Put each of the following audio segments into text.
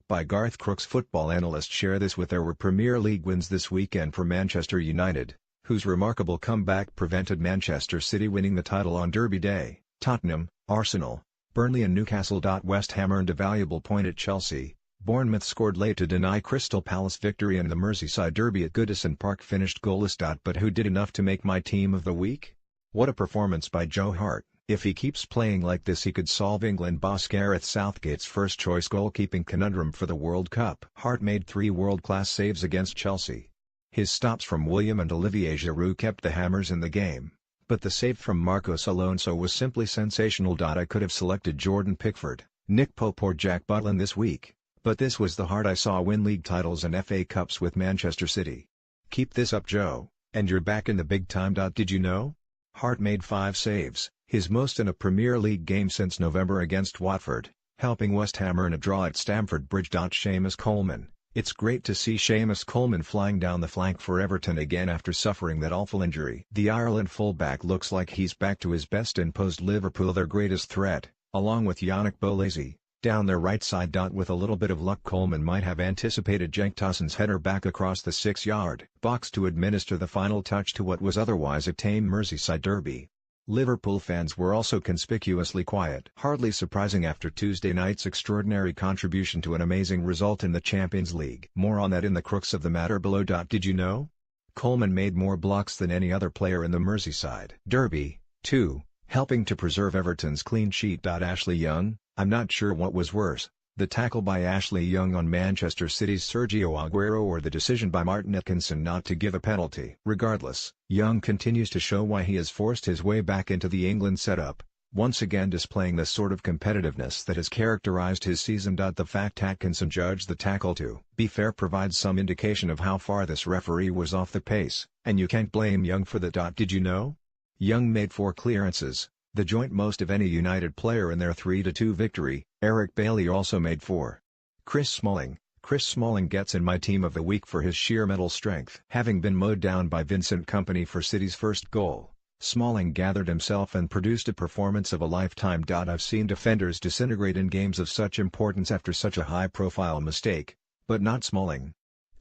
by Garth. Crooks football analysts share this with their Premier League wins this weekend for Manchester United, whose remarkable comeback prevented Manchester City winning the title on Derby Day. Tottenham, Arsenal, Burnley and Newcastle. West Ham earned a valuable point at Chelsea. Bournemouth scored late to deny Crystal Palace victory, and the Merseyside derby at Goodison Park finished goalless. But who did enough to make my team of the week? What a performance by Joe Hart. If he keeps playing like this, he could solve England boss Gareth Southgate's first-choice goalkeeping conundrum for the World Cup. Hart made 3 world-class saves against Chelsea. His stops from William and Olivier Giroud kept the Hammers in the game, but the save from Marcos Alonso was simply sensational. I could have selected Jordan Pickford, Nick Pope or Jack Butland this week, but this was the Hart I saw win league titles and FA Cups with Manchester City. Keep this up, Joe, and you're back in the big time. Did you know? Hart made 5 saves, his most in a Premier League game since November against Watford, helping West Ham earn a draw at Stamford Bridge. Seamus Coleman. It's great to see Seamus Coleman flying down the flank for Everton again after suffering that awful injury. The Ireland fullback looks like he's back to his best and posed Liverpool their greatest threat, along with Yannick Bolasie, down their right side. With a little bit of luck, Coleman might have anticipated Cenk Tossen's header back across the 6-yard box to administer the final touch to what was otherwise a tame Merseyside derby. Liverpool fans were also conspicuously quiet. Hardly surprising after Tuesday night's extraordinary contribution to an amazing result in the Champions League. More on that in the crux of the matter below. Did you know? Coleman made more blocks than any other player in the Merseyside derby, too, helping to preserve Everton's clean sheet. Ashley Young, I'm not sure what was worse, the tackle by Ashley Young on Manchester City's Sergio Aguero or the decision by Martin Atkinson not to give a penalty. Regardless, Young continues to show why he has forced his way back into the England setup, once again displaying the sort of competitiveness that has characterized his season. The fact Atkinson judged the tackle to be fair provides some indication of how far this referee was off the pace, and you can't blame Young for that. Did you know? Young made 4 clearances, the joint most of any United player in their 3-2 victory. Eric Bailly also made 4. Chris Smalling gets in my team of the week for his sheer mental strength. Having been mowed down by Vincent Kompany for City's first goal, Smalling gathered himself and produced a performance of a lifetime. I've seen defenders disintegrate in games of such importance after such a high-profile mistake, but not Smalling.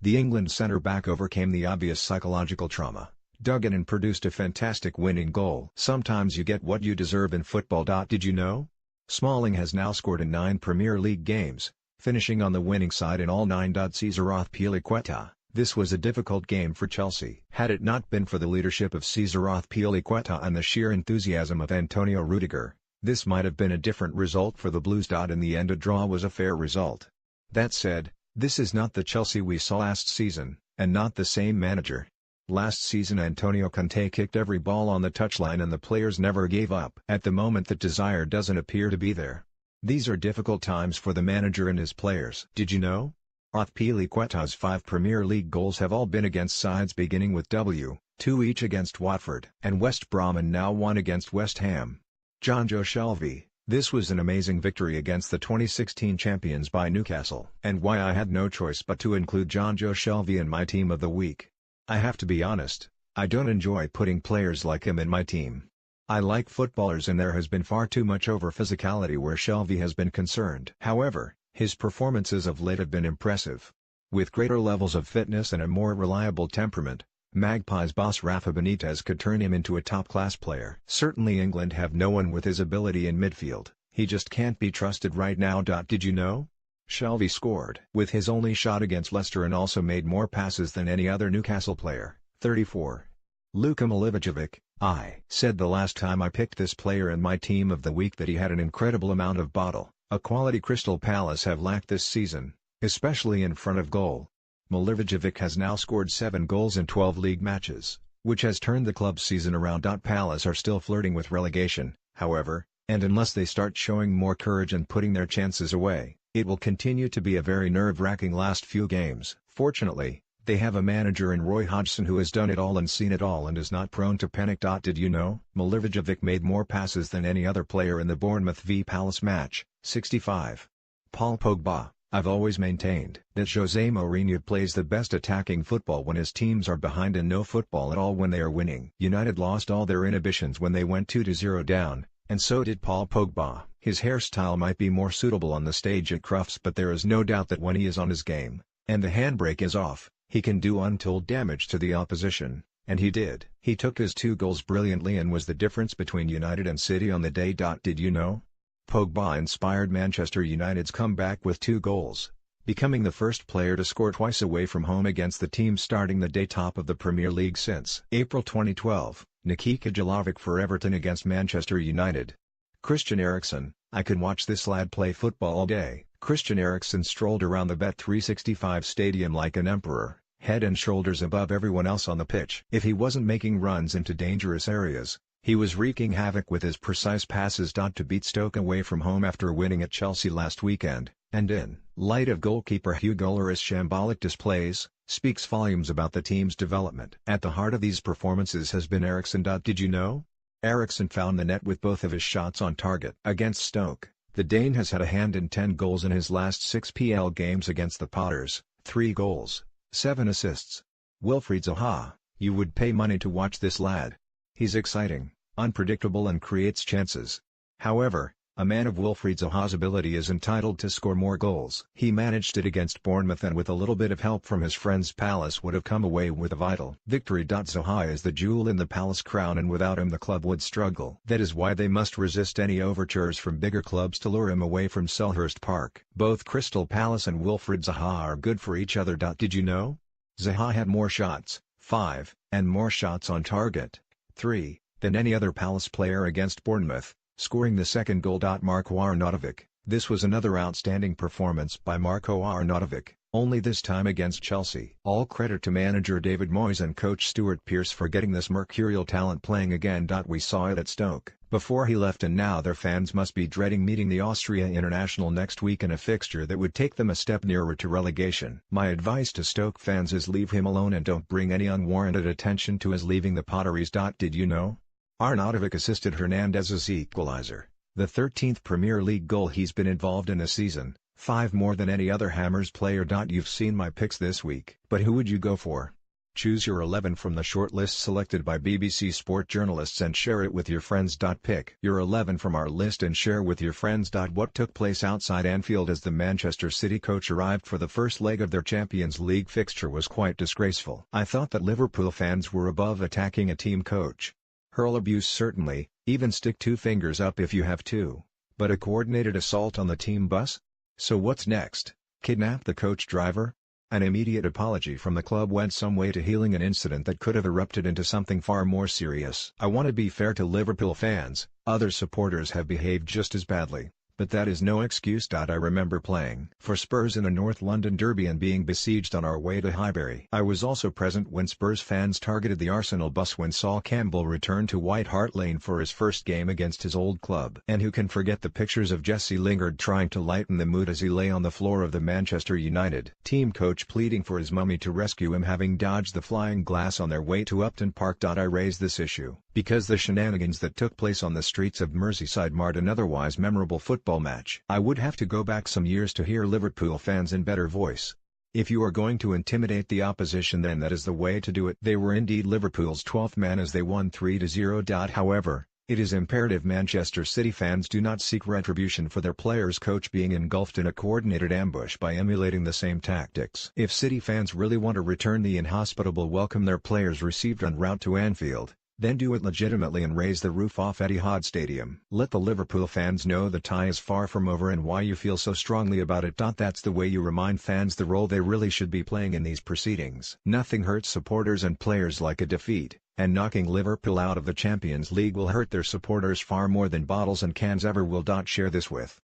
The England centre-back overcame the obvious psychological trauma, dug in and produced a fantastic winning goal. Sometimes you get what you deserve in football. Did you know? Smalling has now scored in 9 Premier League games, finishing on the winning side in all 9. Cesar Azpilicueta. This was a difficult game for Chelsea. Had it not been for the leadership of Cesar Azpilicueta and the sheer enthusiasm of Antonio Rudiger, this might have been a different result for the Blues. In the end, a draw was a fair result. That said, this is not the Chelsea we saw last season, and not the same manager. Last season Antonio Conte kicked every ball on the touchline and the players never gave up. At the moment that desire doesn't appear to be there. These are difficult times for the manager and his players. Did you know? Azpilicueta's 5 Premier League goals have all been against sides beginning with W, 2 each against Watford and West Brom and now 1 against West Ham. Jonjo Shelvey, this was an amazing victory against the 2016 champions by Newcastle. And why I had no choice but to include Jonjo Shelvey in my team of the week. I have to be honest, I don't enjoy putting players like him in my team. I like footballers and there has been far too much over-physicality where Shelvey has been concerned. However, his performances of late have been impressive. With greater levels of fitness and a more reliable temperament, Magpies boss Rafa Benitez could turn him into a top-class player. Certainly England have no one with his ability in midfield, he just can't be trusted right now. Did you know? Shelvey scored with his only shot against Leicester and also made more passes than any other Newcastle player, 34. Luka Milivojevic, I said the last time I picked this player in my team of the week that he had an incredible amount of bottle, a quality Crystal Palace have lacked this season, especially in front of goal. Milivojevic has now scored 7 goals in 12 league matches, which has turned the club's season around. Palace are still flirting with relegation, however, and unless they start showing more courage and putting their chances away, it will continue to be a very nerve-wracking last few games. Fortunately, they have a manager in Roy Hodgson who has done it all and seen it all and is not prone to panic. Did you know? Milivojevic made more passes than any other player in the Bournemouth v Palace match, 65. Paul Pogba, I've always maintained that Jose Mourinho plays the best attacking football when his teams are behind and no football at all when they are winning. United lost all their inhibitions when they went 2-0 down, And so did Paul Pogba. His hairstyle might be more suitable on the stage at Crufts, but there is no doubt that when he is on his game, and the handbrake is off, he can do untold damage to the opposition, and he did. He took his 2 goals brilliantly and was the difference between United and City on the day. Did you know? Pogba inspired Manchester United's comeback with 2 goals, becoming the first player to score twice away from home against the team starting the day top of the Premier League since April 2012. Nikita Jalovic for Everton against Manchester United. Christian Eriksen, I could watch this lad play football all day. Christian Eriksen strolled around the Bet365 stadium like an emperor, head and shoulders above everyone else on the pitch. If he wasn't making runs into dangerous areas, he was wreaking havoc with his precise passes. To beat Stoke away from home after winning at Chelsea last weekend, and in light of goalkeeper Hugo Lloris's shambolic displays, speaks volumes about the team's development. At the heart of these performances has been Eriksen. Did you know? Eriksen found the net with both of his shots on target. Against Stoke, the Dane has had a hand in 10 goals in his last 6 PL games against the Potters, 3 goals, 7 assists. Wilfried Zaha, you would pay money to watch this lad. He's exciting, unpredictable and creates chances. However, a man of Wilfried Zaha's ability is entitled to score more goals. He managed it against Bournemouth and with a little bit of help from his friends Palace would have come away with a vital victory. Zaha is the jewel in the Palace crown and without him the club would struggle. That is why they must resist any overtures from bigger clubs to lure him away from Selhurst Park. Both Crystal Palace and Wilfried Zaha are good for each other. Did you know? Zaha had more shots, 5, and more shots on target, 3, than any other Palace player against Bournemouth, scoring the second goal. Marko Arnautovic, this was another outstanding performance by Marko Arnautovic, only this time against Chelsea. All credit to manager David Moyes and coach Stuart Pearce for getting this mercurial talent playing again. We saw it at Stoke before he left and now their fans must be dreading meeting the Austria International next week in a fixture that would take them a step nearer to relegation. My advice to Stoke fans is leave him alone and don't bring any unwarranted attention to his leaving the Potteries. Did you know? Arnautovic assisted Hernandez's equalizer, the 13th Premier League goal he's been involved in this season, 5 more than any other Hammers player. You've seen my picks this week, but who would you go for? Choose your 11 from the short list selected by BBC Sport journalists and share it with your friends. Pick your 11 from our list and share with your friends. What took place outside Anfield as the Manchester City coach arrived for the first leg of their Champions League fixture was quite disgraceful. I thought that Liverpool fans were above attacking a team coach. Hurl abuse certainly, even stick 2 fingers up if you have to. But a coordinated assault on the team bus? So what's next? Kidnap the coach driver? An immediate apology from the club went some way to healing an incident that could have erupted into something far more serious. I want to be fair to Liverpool fans, other supporters have behaved just as badly. But that is no excuse. I remember playing for Spurs in a North London derby and being besieged on our way to Highbury. I was also present when Spurs fans targeted the Arsenal bus when Sol Campbell returned to White Hart Lane for his first game against his old club. And who can forget the pictures of Jesse Lingard trying to lighten the mood as he lay on the floor of the Manchester United team coach pleading for his mummy to rescue him, having dodged the flying glass on their way to Upton Park. I raise this issue because the shenanigans that took place on the streets of Merseyside marred an otherwise memorable football match. I would have to go back some years to hear Liverpool fans in better voice. If you are going to intimidate the opposition, then that is the way to do it. They were indeed Liverpool's 12th man as they won 3-0. However, it is imperative Manchester City fans do not seek retribution for their player's coach being engulfed in a coordinated ambush by emulating the same tactics. If City fans really want to return the inhospitable welcome their players received en route to Anfield, then do it legitimately and raise the roof off Etihad Stadium. Let the Liverpool fans know the tie is far from over and why you feel so strongly about it. That's the way you remind fans the role they really should be playing in these proceedings. Nothing hurts supporters and players like a defeat, and knocking Liverpool out of the Champions League will hurt their supporters far more than bottles and cans ever will. Share this with